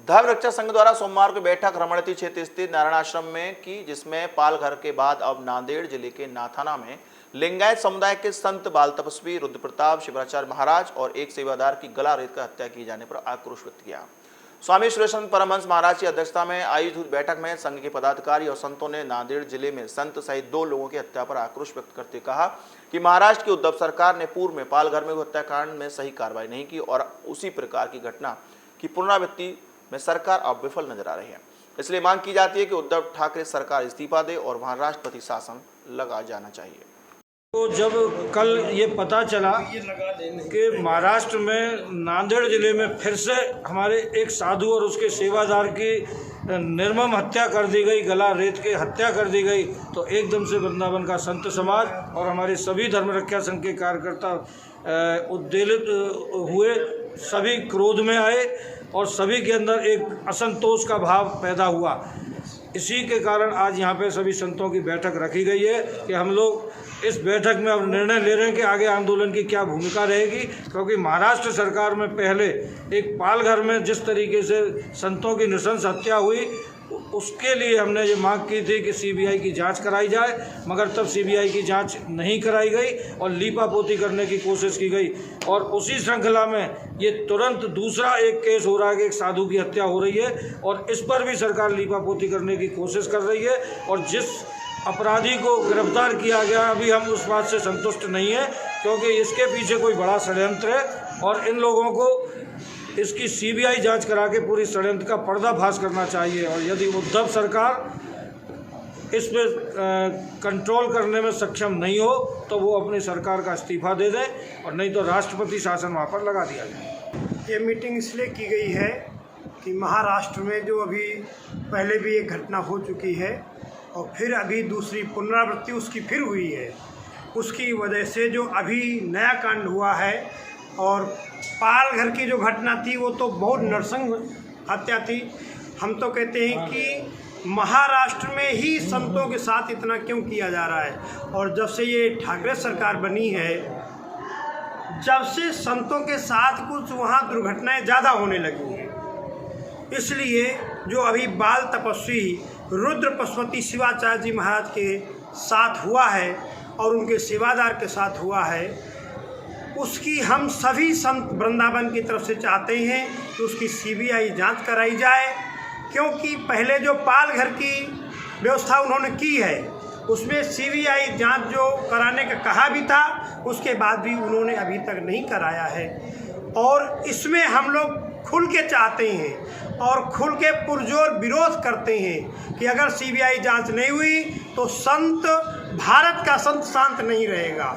धर्म रक्षा संघ द्वारा सोमवार को बैठक रमणती क्षेत्र स्थित नारायण आश्रम में की, जिसमें पालघर के बाद अब नांदेड़ जिले के नाथाना में लिंगायत समुदाय के संत बाल तपस्वी रुद्र प्रताप शिवाचार्य महाराज और एक सेवादार की गला रेत कर हत्या किए जाने पर आक्रोश व्यक्त किया। स्वामी सुरेशानंद परमहंस महाराज की अध्यक्षता में आयोजित बैठक में संघ के पदाधिकारी और संतों ने नांदेड़ जिले में संत सहित 2 लोगों की हत्या पर आक्रोश व्यक्त करते कहा कि महाराष्ट्र की उद्धव सरकार ने पूर्व में पालघर में हत्याकांड में सही कार्रवाई नहीं की और उसी प्रकार की घटना की पुनरावृत्ति में सरकार अब विफल नजर आ रही है। इसलिए मांग की जाती है कि उद्धव ठाकरे सरकार इस्तीफा दे और वहां राष्ट्रपति शासन लगा जाना चाहिए। तो जब कल ये पता चला कि महाराष्ट्र में नांदेड़ जिले में फिर से हमारे एक साधु और उसके सेवादार की निर्मम हत्या कर दी गई, गला रेत के हत्या कर दी गई, तो एकदम से वृंदावन का संत समाज और हमारे सभी धर्म रक्षा संघ के कार्यकर्ता उद्वेलित हुए, सभी क्रोध में आए और सभी के अंदर एक असंतोष का भाव पैदा हुआ। इसी के कारण आज यहाँ पे सभी संतों की बैठक रखी गई है कि हम लोग इस बैठक में अब निर्णय ले रहे हैं कि आगे आंदोलन की क्या भूमिका रहेगी, क्योंकि महाराष्ट्र सरकार में पहले एक पालघर में जिस तरीके से संतों की नृशंस हत्या हुई, उसके लिए हमने ये मांग की थी कि सीबीआई की जांच कराई जाए, मगर तब सीबीआई की जांच नहीं कराई गई और लीपापोती करने की कोशिश की गई। और उसी श्रृंखला में ये तुरंत दूसरा एक केस हो रहा है कि एक साधु की हत्या हो रही है और इस पर भी सरकार लीपापोती करने की कोशिश कर रही है। और जिस अपराधी को गिरफ्तार किया गया, अभी हम उस बात से संतुष्ट नहीं है, क्योंकि इसके पीछे कोई बड़ा षड्यंत्र है और इन लोगों को इसकी सीबीआई जांच करा के पूरी षड्यंत्र का पर्दाफाश करना चाहिए। और यदि उद्धव सरकार इस पर कंट्रोल करने में सक्षम नहीं हो तो वो अपनी सरकार का इस्तीफा दे दें और नहीं तो राष्ट्रपति शासन वहाँ पर लगा दिया जाए। ये मीटिंग इसलिए की गई है कि महाराष्ट्र में जो अभी पहले भी एक घटना हो चुकी है और फिर अभी दूसरी पुनरावृत्ति उसकी फिर हुई है, उसकी वजह से जो अभी नया कांड हुआ है और पालघर की जो घटना थी वो तो बहुत नरसंस हत्या थी। हम तो कहते हैं कि महाराष्ट्र में ही संतों के साथ इतना क्यों किया जा रहा है, और जब से ये ठाकरे सरकार बनी है, जब से संतों के साथ कुछ वहाँ दुर्घटनाएं ज़्यादा होने लगी हैं। इसलिए जो अभी बाल तपस्वी रुद्र पशुपति शिवाचार्य जी महाराज के साथ हुआ है और उनके सेवादार के साथ हुआ है, उसकी हम सभी संत वृंदावन की तरफ से चाहते हैं कि उसकी सीबीआई जांच कराई जाए, क्योंकि पहले जो पालघर की व्यवस्था उन्होंने की है उसमें सीबीआई जांच जो कराने का कहा भी था, उसके बाद भी उन्होंने अभी तक नहीं कराया है। और इसमें हम लोग खुल के चाहते हैं और खुल के पुरजोर विरोध करते हैं कि अगर सीबीआई जांच नहीं हुई तो संत भारत का संत शांत नहीं रहेगा।